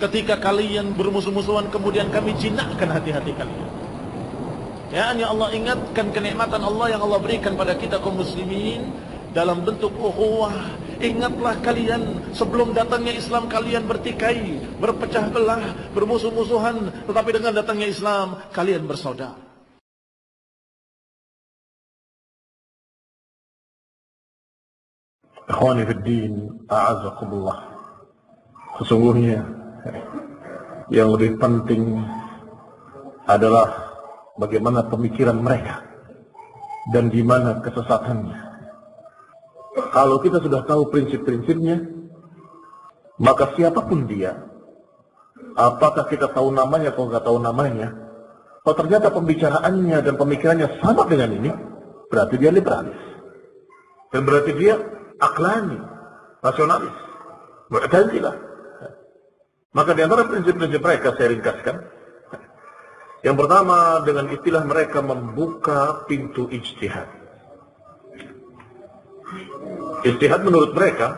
ketika kalian bermusuh-musuhan kemudian kami jinakkan hati-hati kalian. Ya, hanya Allah ingatkan kenikmatan Allah yang Allah berikan pada kita kaum muslimin dalam bentuk ukhuwah. Ingatlah kalian sebelum datangnya Islam kalian bertikai, berpecah belah, bermusuh-musuhan, tetapi dengan datangnya Islam kalian bersaudara. Ikhwani fi din, a'azakumullah. Sesungguhnya yang lebih penting adalah bagaimana pemikiran mereka dan di mana kesesatannya. Kalau kita sudah tahu prinsip-prinsipnya, maka siapapun dia, apakah kita tahu namanya atau nggak tahu namanya, kalau ternyata pembicaraannya dan pemikirannya sama dengan ini, berarti dia liberalis. Dan berarti dia aklani, nasionalis, mu'tazilah. Maka di antara prinsip-prinsip mereka saya ringkaskan. Yang pertama, dengan istilah mereka membuka pintu ijtihad. Ijtihad menurut mereka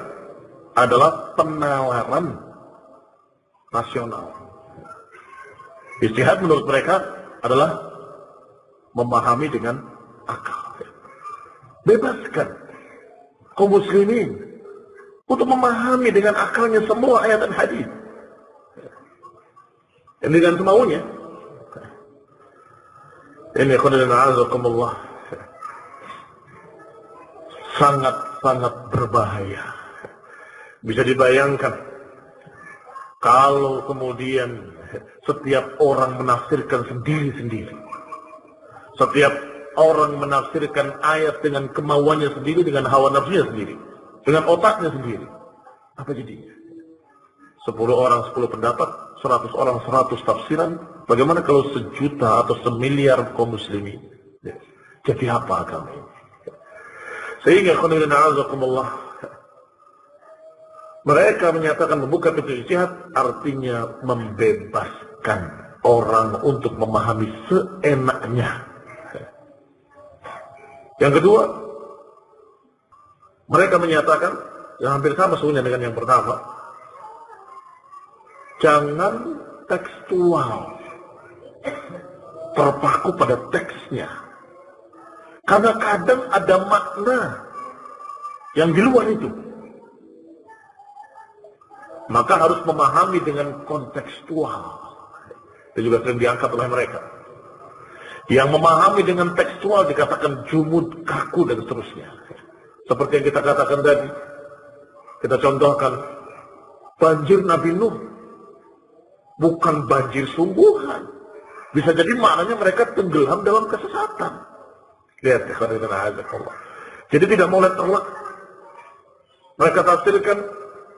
adalah penalaran nasional. Ijtihad menurut mereka adalah memahami dengan akal. Bebaskan kaum muslimin untuk memahami dengan akalnya semua ayat dan hadis. Dan dengan semaunya. Ini khairan a'azakumullah. Sangat-sangat berbahaya. Bisa dibayangkan kalau kemudian setiap orang menafsirkan sendiri-sendiri. Setiap orang menafsirkan ayat dengan kemauannya sendiri, dengan hawa nafsunya sendiri, dengan otaknya sendiri. Apa jadinya? 10 orang 10 pendapat, 100 orang 100 tafsiran. Bagaimana kalau 1 juta atau 1 miliar kaum muslimin? Jadi apa agama ini? Sehingga mereka menyatakan membuka pintu ijtihad artinya membebaskan orang untuk memahami seenaknya. Yang kedua, mereka menyatakan yang hampir sama sebenarnya dengan yang pertama, jangan tekstual, terpaku pada teksnya. Karena kadang ada makna yang di luar itu. Maka harus memahami dengan kontekstual. Itu juga sering diangkat oleh mereka. Yang memahami dengan tekstual dikatakan jumud, kaku, dan seterusnya. Seperti yang kita katakan tadi. Kita contohkan, banjir Nabi Nuh bukan banjir sungguhan. Bisa jadi maknanya mereka tenggelam dalam kesesatan. Lihat, jadi tidak boleh terlak. Mereka tafsirkan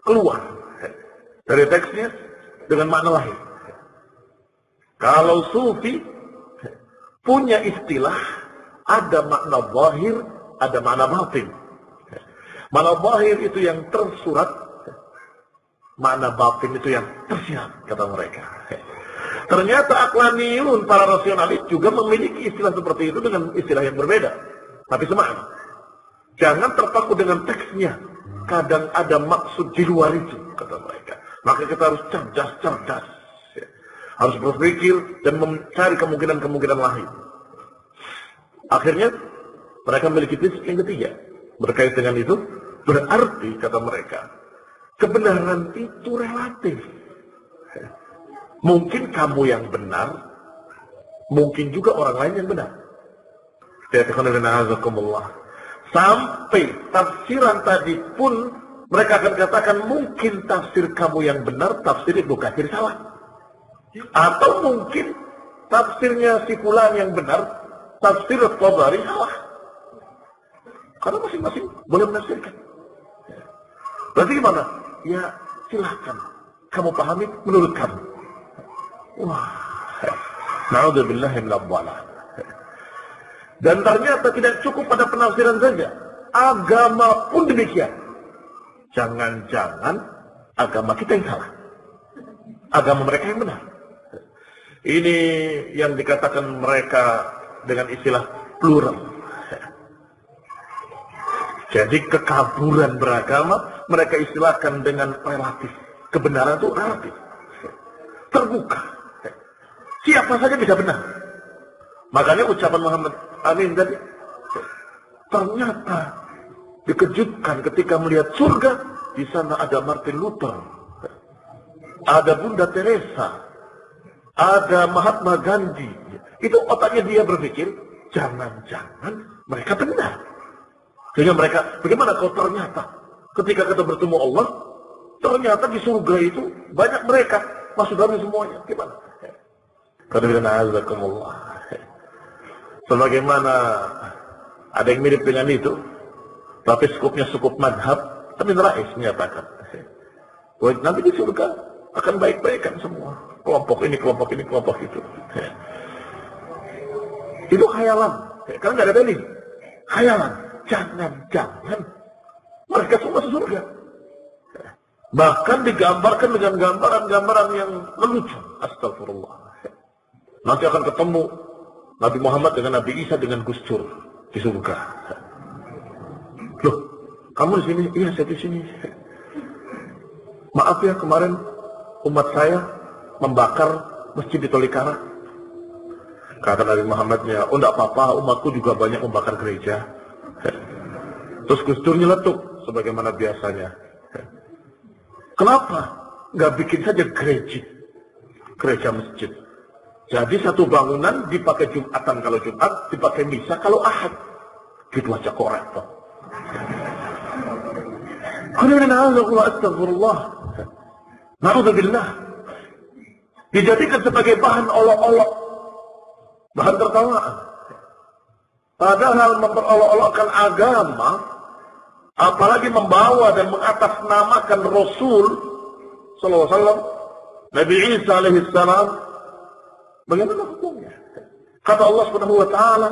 keluar dari teksnya dengan makna lain. Kalau sufi punya istilah, ada makna zahir, ada makna batin. Makna zahir itu yang tersurat, makna batin itu yang tersirat, kata mereka. Ternyata aklaniyun, para rasionalis juga memiliki istilah seperti itu dengan istilah yang berbeda. Tapi semakna. Jangan terpaku dengan teksnya. Kadang ada maksud di luar itu, kata mereka. Maka kita harus cerdas. Harus berpikir dan mencari kemungkinan-kemungkinan lain. Akhirnya, mereka memiliki prinsip yang ketiga. Berkait dengan itu, berarti, kata mereka, kebenaran itu relatif. Mungkin kamu yang benar, mungkin juga orang lain yang benar. Sampai tafsiran tadi pun mereka akan katakan mungkin tafsir kamu yang benar, tafsir Ibnu Katsir salah. Atau mungkin tafsirnya si fulan yang benar, tafsir At-Tabari salah. Karena masing-masing boleh menafsirkan. Berarti gimana? Ya silahkan kamu pahami menurut kamu. Wah, na'udzubillahi minadh dhalal. Dan ternyata tidak cukup pada penafsiran saja. Agama pun demikian. Jangan-jangan agama kita yang salah. Agama mereka yang benar. Ini yang dikatakan mereka dengan istilah plural. Jadi kekaburan beragama mereka istilahkan dengan relatif. Kebenaran itu relatif. terbuka. Siapa saja bisa benar. Makanya ucapan Muhammad Amin tadi, ternyata dikejutkan ketika melihat surga. Di sana ada Martin Luther, ada Bunda Teresa, ada Mahatma Gandhi. Itu otaknya dia berpikir, jangan-jangan mereka benar. Sehingga mereka, bagaimana kalau ternyata ketika kita bertemu Allah, ternyata di surga itu banyak mereka, masuk dalam semuanya. Gimana? Sebagaimana ada yang mirip dengan itu, tapi skupnya skup madhab. Tapi Rais menyatakan, nanti di surga akan baik-baikan semua. Kelompok ini, kelompok ini, kelompok itu. Itu khayalan. Karena nggak ada dalil. Khayalan. Jangan-jangan mereka semua masuk surga. Bahkan digambarkan dengan gambaran-gambaran yang lelucon. Astagfirullah. Nanti akan ketemu Nabi Muhammad dengan Nabi Isa dengan Gus Dur di surga. Loh, kamu di sini? Iya, saya di sini. Maaf ya, kemarin umat saya membakar masjid di Tolikara. Kata Nabi Muhammadnya, oh enggak apa-apa, umatku juga banyak membakar gereja. Terus Gus Dur nyeletuk sebagaimana biasanya. Kenapa nggak bikin saja gereja masjid? Jadi satu bangunan dipakai Jumatan kalau Jumat, dipakai misa kalau Ahad. Gitu aja kok repot. Astagfirullah. Na'udzubillah. Dijadikan sebagai bahan olok-olok, bahan tertawaan. Padahal memperolok-olokkan agama, apalagi membawa dan mengatasnamakan Rasul sallallahu alaihi wasallam, Nabi Isa alaihi salam, bagaimana hukumnya? Kata Allah Subhanahu wa taala,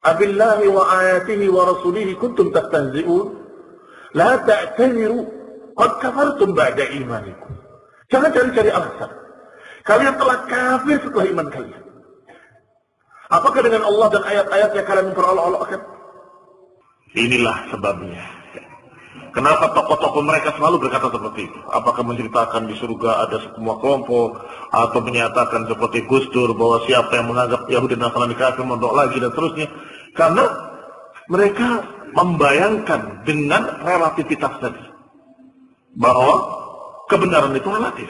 "Abillahi wa ayatihi wa rasulihi kuntum tastahzi'un, la ta'tadiru qad kafartum ba'da imanikum." Jangan cari-cari alasan. Kalian telah kafir setelah iman kalian. Apakah dengan Allah dan ayat-ayatnya kalian memperolok-olokkan? Inilah sebabnya. Kenapa tokoh-tokoh mereka selalu berkata seperti itu? Apakah menceritakan di surga ada semua kelompok, atau menyatakan seperti Gus Dur bahwa siapa yang menganggap Yahudi dan Nasrani kafir mondok lagi dan seterusnya? Karena mereka membayangkan dengan relativitas tadi bahwa kebenaran itu relatif.